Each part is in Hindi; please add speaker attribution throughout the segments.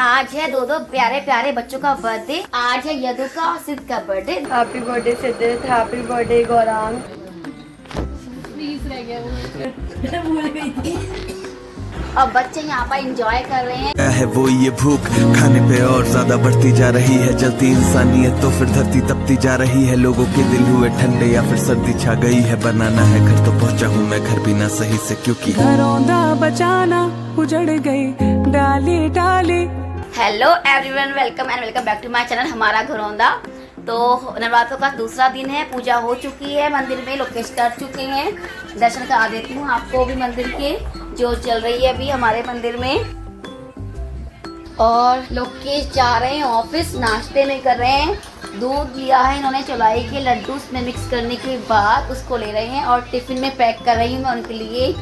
Speaker 1: आज है दो प्यारे प्यारे बच्चों का बर्थडे। आज है यदु का और सिद्ध का birthday.
Speaker 2: Happy birthday Siddhit, happy birthday Gaurang.
Speaker 1: Please रह गया वो भूल गई थी। अब बच्चे यहाँ पर एंजॉय कर रहे हैं।
Speaker 3: है वो ये भूख खाने पे और ज्यादा बढ़ती जा रही है, जलती इंसानियत तो फिर धरती तपती जा रही है। लोगों के दिल हुए ठंडे या फिर सर्दी छा गई है। बनाना है घर तो पहुंचा हूँ मैं घर भी ना सही से, क्योंकि
Speaker 2: घरों दा बचाना उजड़ गई डाली डाली।
Speaker 1: Hello everyone, welcome and welcome back to my channel हमारा घरौंदा। तो नवरात्रों का दूसरा दिन है, पूजा हो चुकी है, मंदिर में लोकेश कर चुके हैं। दर्शन करा देती हूँ आपको भी मंदिर के, जो चल रही है अभी हमारे मंदिर में। और लोकेश जा रहे हैं ऑफिस, नाश्ते में कर रहे हैं। दूध लिया है इन्होंने, चौलाई के लड्डू उसमें मिक्स करने के बाद उसको ले रहे हैं और टिफिन में पैक कर रही हूँ मैं उनके लिए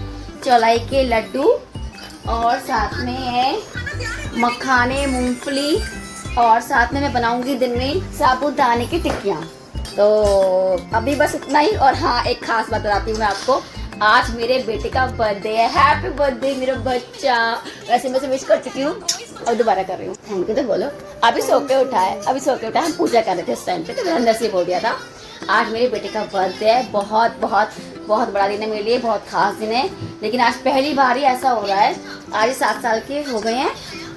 Speaker 1: चौलाई के लड्डू। और साथ में है मखाने, मूंगफली, और साथ में मैं बनाऊंगी दिन में साबूदाने की टिक्कियाँ। तो अभी बस इतना ही। और हाँ, एक खास बात बताती हूँ मैं आपको, आज मेरे बेटे का बर्थडे है। हैप्पी बर्थडे मेरा बच्चा। वैसे मैं विश कर चुकी हूँ और दोबारा कर रही हूँ। थैंक यू तो बोलो। अभी सो के उठा है, हम पूजा कर रहे थे उस टाइम पे, तो मैंने अंदर से बोल दिया था। आज मेरे बेटे का बर्थडे है। बहुत बहुत बहुत बड़ा दिन है मेरे लिए, बहुत खास दिन है। लेकिन आज पहली बार ही ऐसा हो रहा है, आज 7 साल के हो गए हैं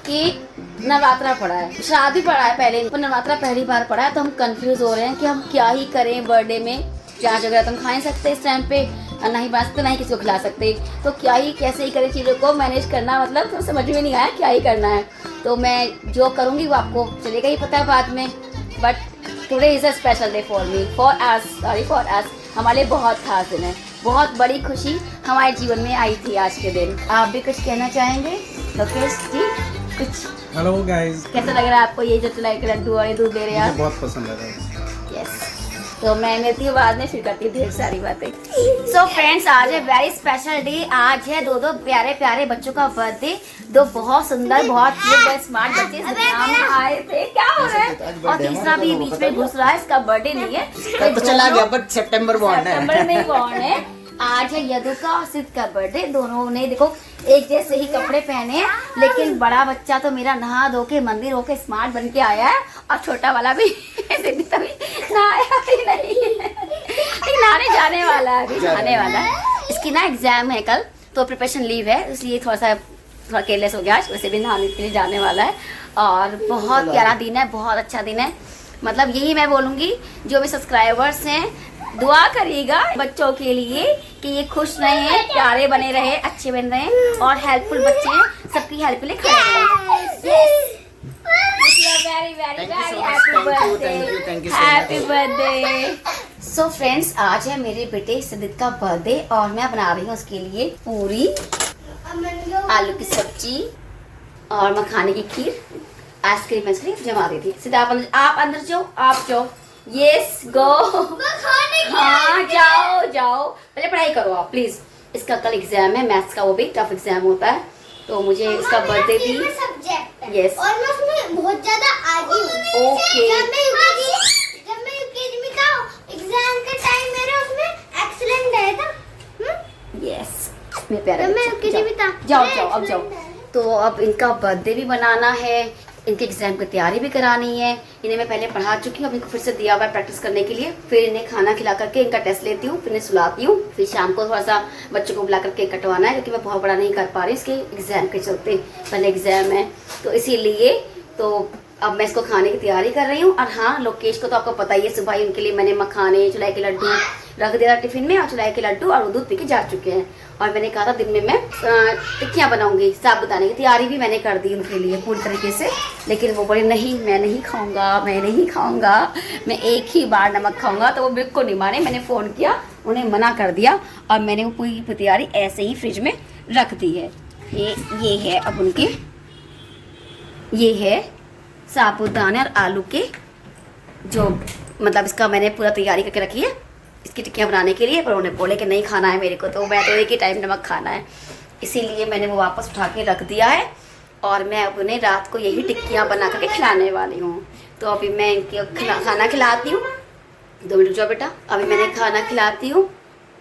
Speaker 1: कि नवरात्रा पड़ा है। शादी पड़ा है पहले, पर नवरात्रा पहली बार पड़ा है। तो हम कंफ्यूज हो रहे हैं कि हम क्या ही करें बर्थडे में। जहाँ जगह तो हम खा नहीं सकते इस टाइम पे, और नहीं बना सकते, नहीं किसी को खिला सकते। तो क्या ही कैसे ही करें चीज़ों को मैनेज करना, मतलब तो समझ में नहीं आया क्या ही करना है। तो मैं जो करूँगी वो आपको चलेगा ही पता है बाद में। But today is a special day for me, for us. हमारे लिए बहुत खास दिन है, बहुत बड़ी खुशी हमारे जीवन में आई थी आज के दिन। आप भी कुछ कहना चाहेंगे लोकेश जी? कुछ?
Speaker 4: हेलो गाइस,
Speaker 1: कैसा लग रहा है आपको ये जो चुलाई के लड्डू और ये दूध दे रहे हैं?
Speaker 4: बहुत पसंद आ रहा है।
Speaker 1: यस, तो मैं मिलती हूँ बाद में, फिर करती हूँ ढेर सारी बातें। सो फ्रेंड्स, आज है वेरी स्पेशल डे। आज है दो प्यारे प्यारे बच्चों का बर्थडे। दो बहुत सुंदर, बहुत स्मार्ट बच्चे इस दुनिया में आए थे। क्या हो रहा है? और तीसरा भी बीच में घुस रहा है। इसका बर्थडे नहीं है,
Speaker 4: तो चला गया, बट सितंबर
Speaker 1: में बॉर्न है। आज है यदु का और सिद्ध का बर्थडे। दोनों ने देखो एक जैसे ही कपड़े पहने हैं, लेकिन बड़ा बच्चा तो मेरा नहा धो के मंदिर होके स्मार्ट बन के आया है, और छोटा वाला भी तभी नहाया भी नहीं है, नहाने जाने वाला है, अभी जाने वाला है। इसकी ना एग्जाम है कल, तो प्रिपरेशन लीव है, इसलिए थोड़ा केयरलेस हो गया आज। वैसे भी नहाने के लिए जाने वाला है। और बहुत प्यारा दिन है, बहुत अच्छा दिन है। मतलब यही मैं बोलूँगी, जो भी सब्सक्राइबर्स हैं दुआ करिएगा बच्चों के लिए कि ये खुश रहे, प्यारे बने रहे, अच्छे बन रहे और हेल्पफुल बच्चे हैं, सबकी हेल्प के लिए खड़े रहे। Happy birthday. सो फ्रेंड्स, आज है मेरे बेटे सिद्धित का बर्थडे और मैं बना रही हूँ उसके लिए पूरी, आलू की सब्जी और मखाने की खीर। आइसक्रीम में जमा दी थी। सीधा आप अंदर जाओ, आप जाओ। Yes go. हाँ जाओ, पहले पढ़ाई करो आप प्लीज। इसका कल एग्जाम है मैथ्स का, वो भी टफ एग्जाम होता है, तो मुझे इसका बर्थडे भी यस
Speaker 5: और मैं उसमें बहुत ज्यादा आगे हूँ।
Speaker 1: ओके।
Speaker 5: जब मैं यूकेजी में था, एग्जाम के टाइम मेरे उसमें एक्सीलेंट आया था।
Speaker 1: यस, मेरे प्यारे
Speaker 5: जब मैं
Speaker 1: बच्चे,
Speaker 5: यूकेजी में था,
Speaker 1: जाओ अब जाओ। तो अब इनका बर्थडे भी मनाना है, इनके एग्जाम की तैयारी भी करानी है। इन्हें मैं पहले पढ़ा चुकी हूँ, अब इनको फिर से दिया हुआ है प्रैक्टिस करने के लिए। फिर इन्हें खाना खिला करके इनका टेस्ट लेती हूँ, फिर इन्हें सुलाती हूँ। फिर शाम को थोड़ा सा बच्चों को बुला करके कटवाना है, क्योंकि मैं बहुत बड़ा नहीं कर पा रही इसके एग्जाम के चलते, पहले एग्जाम है तो इसीलिए। तो अब मैं इसको खाने की तैयारी कर रही हूँ। और हाँ, लोकेश को तो आपको पता ही है, सुबह ही उनके लिए मैंने मखाने, चुलाई के लड्डू रख दिया था टिफिन में, और चुलाई के लड्डू और दूध पी के जा चुके हैं। और मैंने कहा था दिन में मैं टिक्कियाँ बनाऊंगी, साबूदाने की तैयारी भी मैंने कर दी उनके लिए पूरी तरीके से। लेकिन वो बोले नहीं, मैं नहीं खाऊंगा, मैं एक ही बार नमक खाऊंगा। तो वो बिल्कुल नहीं माने, मैंने फ़ोन किया, उन्हें मना कर दिया, और मैंने वो पूरी तैयारी ऐसे ही फ्रिज में रख दी है। ये है अब उनके, ये है साबूदाने और आलू के, जो मतलब इसका मैंने पूरा तैयारी करके रखी है इसकी टिक्कियाँ बनाने के लिए। पर उन्हें बोले कि नहीं खाना है मेरे को, तो मैं तो एक ही टाइम नमक खाना है, इसीलिए मैंने वो वापस उठा के रख दिया है। और मैं अब उन्हें रात को यही टिक्कियाँ बना करके खिलाने वाली हूँ। तो अभी मैं इनके खाना खिलाती हूँ। 2 मिनट रुक जाओ बेटा, अभी मैंने खाना खिलाती हूँ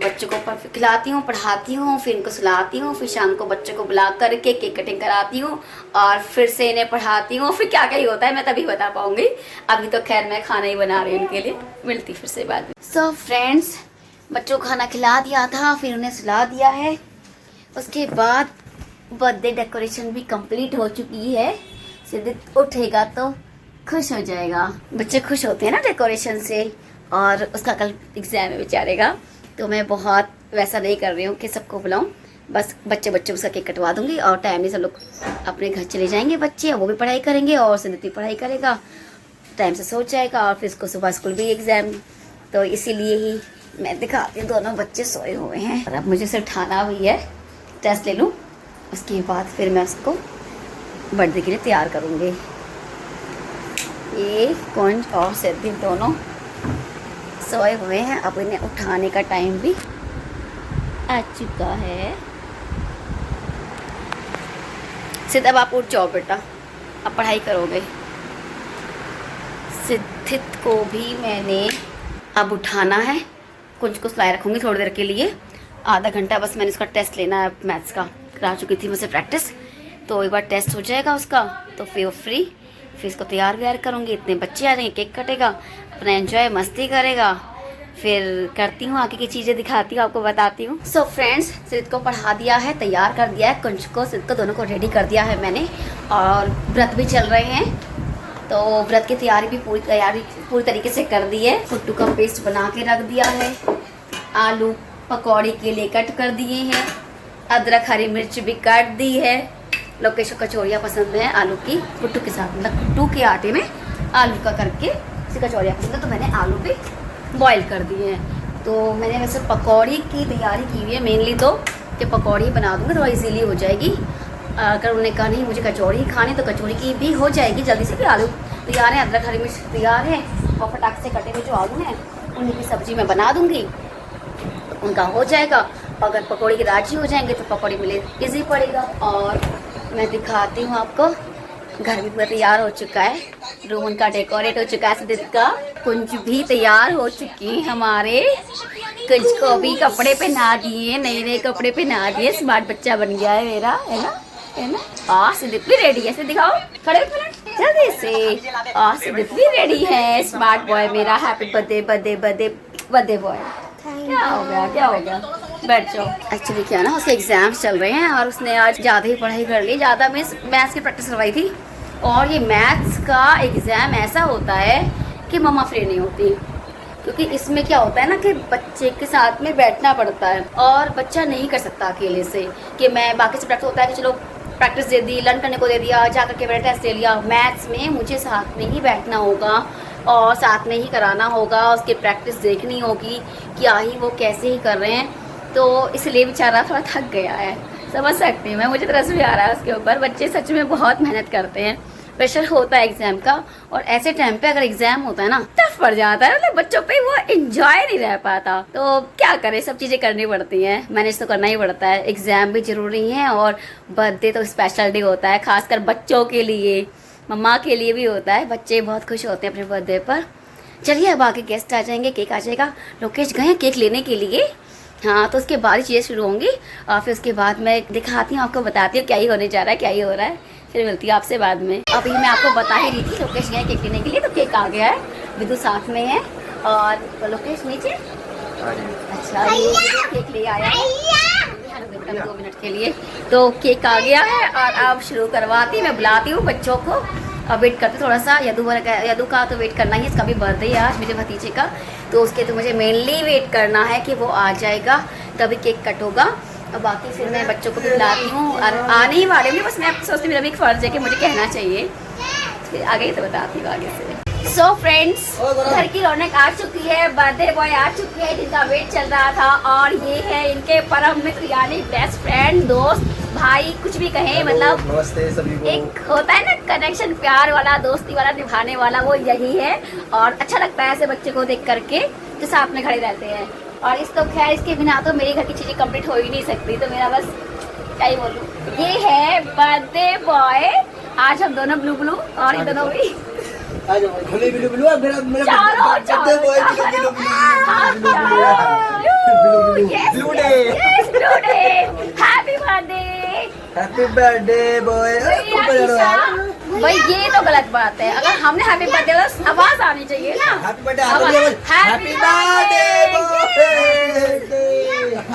Speaker 1: बच्चों को खिलाती हूँ, पढ़ाती हूँ, फिर इनको सुलाती हूँ, फिर शाम को बच्चों को बुला करके केक कटिंग कराती हूँ और फिर से इन्हें पढ़ाती हूँ। फिर क्या क्या ही होता है मैं तभी बता पाऊंगी। अभी तो खैर मैं खाना ही बना रही हूँ उनके लिए। मिलती फिर से बाद में। सो फ्रेंड्स, बच्चों को खाना खिला दिया था, फिर उन्हें सुला दिया है। उसके बाद बर्थडे डेकोरेशन भी कंप्लीट हो चुकी है। सिद्धित उठेगा तो खुश हो जाएगा। बच्चे खुश होते हैं ना डेकोरेशन से। और उसका कल एग्जाम है बेचारे का, तो मैं बहुत वैसा नहीं कर रही हूँ कि सबको बुलाऊं। बस बच्चे उसका केक कटवा दूंगी और टाइम में सब लोग अपने घर चले जाएंगे। बच्चे वो भी पढ़ाई करेंगे और सिद्धित भी पढ़ाई करेगा, टाइम से सो जाएगा। और फिर उसको सुबह स्कूल भी एग्ज़ाम, तो इसीलिए ही मैं दिखाती हूँ। दोनों बच्चे सोए हुए हैं और अब मुझे सिर्फ उठाना हुई है, टेस्ट ले लूँ, उसके बाद फिर मैं उसको बर्थडे के लिए तैयार करूँगी। ये कुंज और सिद्धि दोनों सोए हुए हैं। अब इन्हें उठाने का टाइम भी आ चुका है। सिद्ध, अब आप उठ जाओ बेटा, अब पढ़ाई करोगे। सिद्धित को भी मैंने अब उठाना है। कुंज को सुलाए रखूँगी थोड़ी देर के लिए, आधा घंटा बस। मैंने उसका टेस्ट लेना है, मैथ्स का करा चुकी थी मुझसे प्रैक्टिस, तो एक बार टेस्ट हो जाएगा उसका तो फिर वो फ्री। फिर इसको तैयार व्यार करूँगी, इतने बच्चे आ जाएंगे, केक कटेगा, अपना एंजॉय मस्ती करेगा। फिर करती हूँ आगे की चीज़ें, दिखाती हूँ, आपको बताती हूँ। सो फ्रेंड्स, सिद्ध को पढ़ा दिया है, तैयार कर दिया है। कुंज को, सिद्ध को, दोनों को रेडी कर दिया है मैंने। और व्रत भी चल रहे हैं, तो व्रत की तैयारी भी पूरी तरीके से कर दी है। कुट्टू का पेस्ट बना के रख दिया है। आलू पकौड़ी के लिए कट कर दिए हैं। अदरक हरी मिर्च भी काट दी है। लोकेश को कचौड़ियाँ पसंद है आलू की, कुट्टू के साथ, मतलब कुट्टू के आटे में आलू का करके इसे कचौड़ियाँ पसंद है, तो मैंने आलू भी बॉईल कर दिए हैं। तो मैंने वैसे पकौड़ी की तैयारी की हुई है मेनली, तो कि पकौड़ी बना दूँगी, थोड़ा इजीली हो जाएगी। अगर उन्होंने कहा नहीं मुझे कचौड़ी ही खानी, तो कचौड़ी की भी हो जाएगी जल्दी से। कि आलू तैयार है, अदरक हरी मिर्च तैयार है, और फटाक से कटे हुए जो आलू हैं उन्हीं की सब्ज़ी मैं बना दूँगी, उनका हो जाएगा। अगर पकौड़ी के राजी हो जाएंगे तो पकौड़ी मिले ईजी पड़ेगा। और मैं दिखाती हूँ आपको, घर भी पूरा तैयार हो चुका है, रूम उनका डेकोरेट हो चुका है सिद्धित का। कुंज भी तैयार हो चुकी है हमारे। कुंज को भी कपड़े पहना दिए, नए नए कपड़े पहना दिए, स्मार्ट बच्चा बन गया है मेरा, है ना, है ना। सिद्धित भी रेडी है, दिखाओ खड़े जल्दी से। सिद्धित भी रेडी है, स्मार्ट बॉय मेरा। Happy birthday birthday birthday birthday boy. क्या हो गया बैठ जाओ। एक्चुअली क्या ना, उसके एग्जाम्स चल रहे हैं और उसने आज ज़्यादा ही पढ़ाई कर ली, ज़्यादा मैथ्स की प्रैक्टिस करवाई थी। और ये मैथ्स का एग्ज़ाम ऐसा होता है कि मम्मा फ्री नहीं होती, क्योंकि इसमें क्या होता है ना कि बच्चे के साथ में बैठना पड़ता है और बच्चा नहीं कर सकता अकेले से कि मैं बाकी से प्रैक्टिस होता है कि चलो प्रैक्टिस दे दी, लर्न करने को दे दिया, जा करके मेरा टेस्ट दे लिया। मैथ्स में मुझे साथ में ही बैठना होगा और साथ में ही कराना होगा, उसकी प्रैक्टिस देखनी होगी क्या ही वो कैसे ही कर रहे हैं। तो इसलिए बेचारा थोड़ा थक गया है, समझ सकती हूँ मैं, मुझे तरस भी आ रहा है उसके ऊपर। बच्चे सच में बहुत मेहनत करते हैं, प्रेशर होता है एग्जाम का, और ऐसे टाइम पे अगर एग्जाम होता है ना टफ पड़ जाता है, मतलब बच्चों पे वो एंजॉय नहीं रह पाता। तो क्या करें, सब चीज़ें करनी पड़ती हैं, मैनेज तो करना ही पड़ता है। एग्जाम भी जरूरी है और बर्थडे तो स्पेशल डे होता है, खासकर बच्चों के लिए, मम्मा के लिए भी होता है। बच्चे बहुत खुश होते हैं अपने बर्थडे पर। चलिए अब आगे गेस्ट आ जाएंगे, केक आ जाएगा। लोकेश गए केक लेने के लिए, हाँ, तो उसके बाद ही चीज़ें शुरू होंगी और फिर उसके बाद मैं दिखाती हूँ आपको, बताती हूँ क्या ही होने जा रहा है, क्या ही हो रहा है। फिर मिलती हूँ आपसे बाद में। अभी मैं आपको बता ही रही थी, लोकेश गए केक लेने के लिए, तो केक आ गया है, विदु साथ में है और लोकेश नीचे। अच्छा, ये केक ले आया है 2 मिनट के लिए, तो केक आ गया है और अब शुरू करवाती, मैं बुलाती हूँ बच्चों को। अब वेट करते थोड़ा सा, यदू का तो वेट करना ही, इसका भी बर्थडे है आज मेरे भतीजे का, तो उसके तो मुझे मेनली वेट करना है कि वो आ जाएगा तभी केक कट होगा। और बाकी फिर मैं बच्चों को भी बुलाती हूँ और आने ही वाले होंगे, बस मैं सोचती हूँ मेरा भी एक फ़र्ज़ है कि मुझे कहना चाहिए, फिर आगे ही तो बताती हूँ आगे से। सो फ्रेंड्स, घर की रौनक आ चुकी है, बर्थडे बॉय आ चुके हैं जिनका वेट चल रहा था, और ये है इनके परम मित्र यानी बेस्ट फ्रेंड, दोस्त, भाई, कुछ भी कहें, मतलब
Speaker 4: नमस्ते सभी को।
Speaker 1: एक होता है ना कनेक्शन, प्यार वाला, दोस्ती वाला, निभाने वाला, वो यही है। और अच्छा लगता है ऐसे बच्चे को देख करके जो साथ में खड़े रहते हैं। और इस तो खैर इसके बिना तो मेरे घर की चीज़ें कंप्लीट हो ही नहीं सकती, तो मेरा बस क्या ही बोलूँ। ये है बर्थडे बॉय, आज हम दोनों ब्लू और ये दोनों भी
Speaker 4: बिलू बिलू बिलू मेरा मेरा
Speaker 1: चारों
Speaker 4: बर्थडे बॉय बिलू बिलू
Speaker 1: ब्लू डे happy birthday
Speaker 4: happy birthday boy
Speaker 1: भाई ये तो गलत बात है। अगर हमने हैप्पी बर्थडे तो आवाज आनी चाहिए ना।
Speaker 4: हैप्पी बर्थडे हैप्पी बर्थडे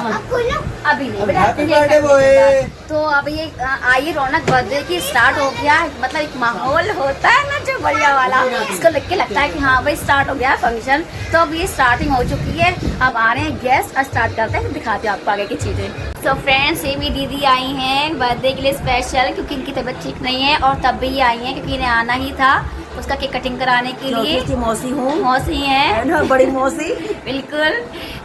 Speaker 5: आपको लो
Speaker 1: अभी नहीं
Speaker 4: हैप्पी बर्थडे बॉय।
Speaker 1: तो अब ये आइए रौनक बर्थडे की स्टार्ट हो गया। मतलब एक माहौल होता है ना जो बढ़िया वाला, इसको लिख के लगता है कि हाँ भाई स्टार्ट हो गया फंक्शन। तो अब ये स्टार्टिंग हो चुकी है। अब आ रहे हैं गेस्ट, स्टार्ट करते हैं, दिखाते हैं आपको आगे की चीजें। तो फ्रेंड्स ये मेरी दीदी आई हैं बर्थडे के लिए स्पेशल, क्योंकि इनकी तबीयत ठीक नहीं है और तब भी ये आई हैं क्योंकि इन्हें आना ही था उसका केक कटिंग कराने के लिए।
Speaker 6: मौसी हूँ,
Speaker 1: मौसी हैं
Speaker 6: बड़ी मौसी।
Speaker 1: बिल्कुल।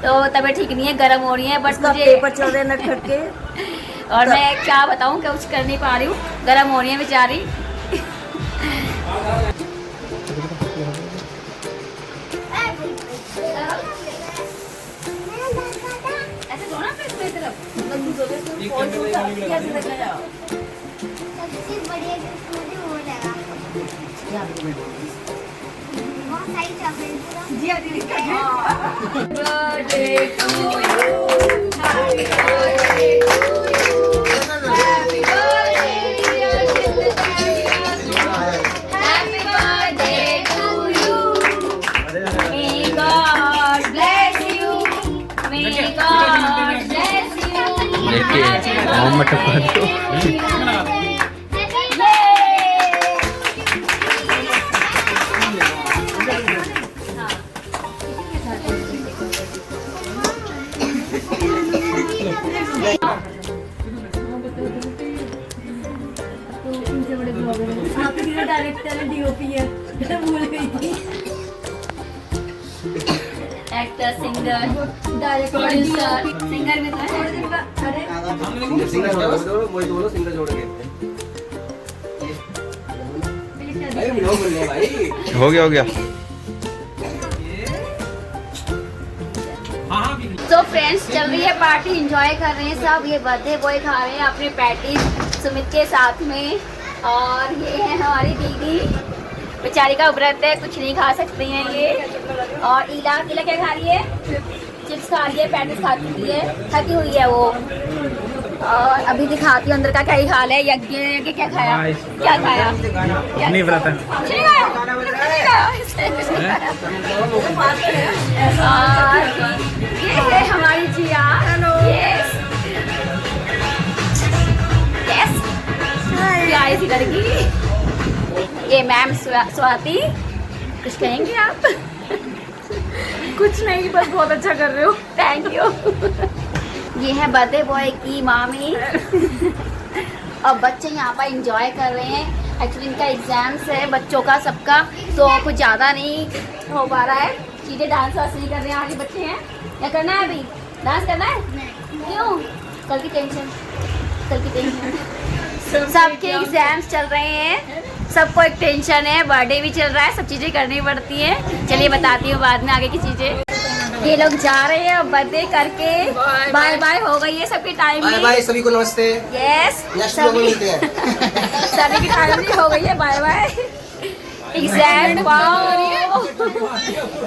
Speaker 1: तो तबीयत ठीक नहीं है, गर्म हो रही है, बट मुझे
Speaker 6: पेपर चल रहे नटखट के।
Speaker 1: और मैं क्या बताऊं, क्या कुछ कर नहीं पा रही हूँ, गर्म हो रही है बेचारी।
Speaker 5: सबसे बढ़िया गिफ्ट मुझे वो लगा। बहुत सारी चॉकलेट
Speaker 1: डायरेक्टर है, डीओपी है, भूल गई थी। Actor, singer, director, producer, singer में तो है। अरे
Speaker 4: सिंगर जोड़ के
Speaker 3: हो गया
Speaker 1: तो फ्रेंड्स चल रही है पार्टी, एंजॉय कर रहे हैं सब। ये बर्थडे बॉय खा रहे हैं अपने पैटीज सुमित के साथ में। और ये है हमारी दीदी, बेचारी का व्रत है, कुछ नहीं खा सकती हैं ये। और ईला क्या खा रही है? चिप्स खा रही है, पैटीज खा चुकी है, थकी हुई है वो। और अभी दिखाती हूँ अंदर का क्या ही हाल है। यज्ञ क्या खाया? क्या खाया? नहीं व्रत है, कुछ नहीं खाया। ये है हमारी जिया। यस यस, प्यारी सी लड़की। ये मैम स्वाति, कुछ कहेंगे आप?
Speaker 6: कुछ नहीं, बस बहुत अच्छा कर रहे हो।
Speaker 1: Thank you. ये है बर्थडे बॉय की मामी। और बच्चे यहाँ पर एंजॉय कर रहे हैं। एक्चुअली इनका एग्जाम्स है बच्चों का सबका, तो कुछ ज़्यादा नहीं हो पा रहा है चीज़ें। डांस वांस नहीं कर रहे हैं, आगे बच्चे हैं। क्या करना है अभी? डांस करना है? क्यों? कल की टेंशन, कल की टेंशन। सबके एग्जाम्स चल रहे हैं, सबको एक टेंशन है, बर्थडे भी चल रहा है, सब चीज़ें करनी पड़ती हैं। चलिए बताती हूँ बाद में आगे की चीज़ें। ये लोग जा रहे हैं बर्थडे करके, बाय बाय हो गई है सबकी टाइमिंग।
Speaker 4: बाय सभी को नमस्ते।
Speaker 1: यस,
Speaker 4: नेक्स्ट व्लॉग में मिलते हैं।
Speaker 1: सभी की टाइमिंग हो गई है, bye bye. Exam, wow,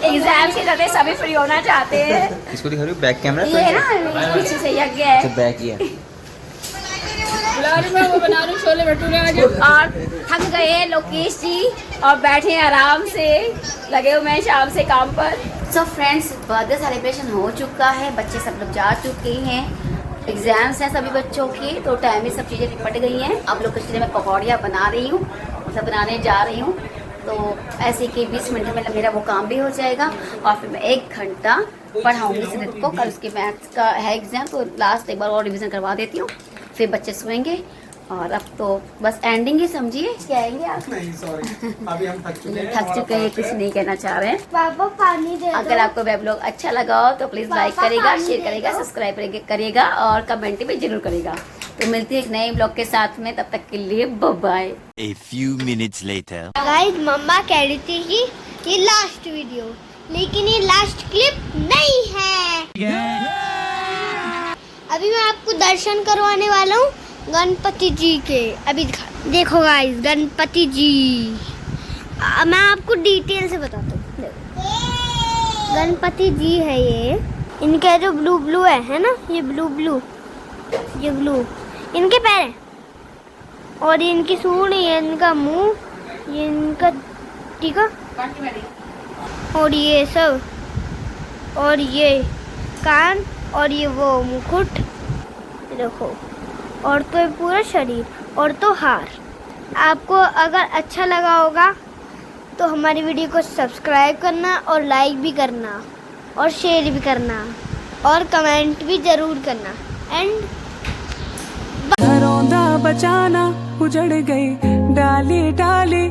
Speaker 1: exam के चलते सभी फ्री होना चाहते हैं।
Speaker 3: इसको दिखा रही हूँ बैक कैमरा।
Speaker 1: ये ना पीछे से यज्ञ है,
Speaker 3: बैक ही है।
Speaker 6: छोले भटूरे।
Speaker 1: और थक गए लोकेश जी और बैठे आराम से, लगे हुए हैं शाम से काम पर। सो फ्रेंड्स बर्थडे सेलिब्रेशन हो चुका है, बच्चे सब लोग जा चुके हैं, एग्जाम्स हैं सभी बच्चों के, तो टाइम में सब चीज़ें निपट गई हैं। अब लोग के लिए मैं पकौड़ियाँ बना रही हूँ, मतलब बनाने जा रही हूँ। तो ऐसे कि 20 मिनट में मेरा वो काम भी हो जाएगा और फिर मैं 1 घंटा पढ़ाऊँगी सिद्ध को। कल उसके मैथ्स का है एग्ज़ाम, तो लास्ट एक बार और रिविज़न करवा देती हूँ, फिर बच्चे सोएंगे। और अब तो बस एंडिंग ही समझिए। क्या आएंगे आप?
Speaker 4: नहीं सॉरी, अभी हम थक
Speaker 1: चुके हैं, कुछ नहीं कहना चाह रहे हैं।
Speaker 5: पापा पानी दे दो।
Speaker 1: अगर आपको वेब ब्लॉग अच्छा लगा हो तो प्लीज़ लाइक करेगा, शेयर करेगा, सब्सक्राइब करेगा और कमेंट भी जरूर करेगा। तो मिलती है एक नए ब्लॉग के साथ में, तब तक के लिए bye bye.
Speaker 7: A few minutes later.
Speaker 5: Guys मम्मा कह रही थी कि ये लास्ट वीडियो, लेकिन ये लास्ट क्लिप नहीं है। अभी मैं आपको दर्शन करवाने वाला हूँ गणपति जी के। अभी देखो गाइस, गणपति जी मैं आपको डिटेल से बताता हूँ। देखो, गणपति जी है ये। इनका जो ब्लू ब्लू है ना, ये ब्लू, इनके पैर हैं और ये इनकी सूंड, ये इनका मुंह, ये इनका टीका और ये सब, और ये कान और ये वो मुकुट देखो, और तो ये पूरा शरीर और तो हार। आपको अगर अच्छा लगा होगा तो हमारी वीडियो को सब्सक्राइब करना और लाइक भी करना और शेयर भी करना और कमेंट भी ज़रूर करना। एंड
Speaker 2: घरों दा बचाना उजड़ गई डाली डाली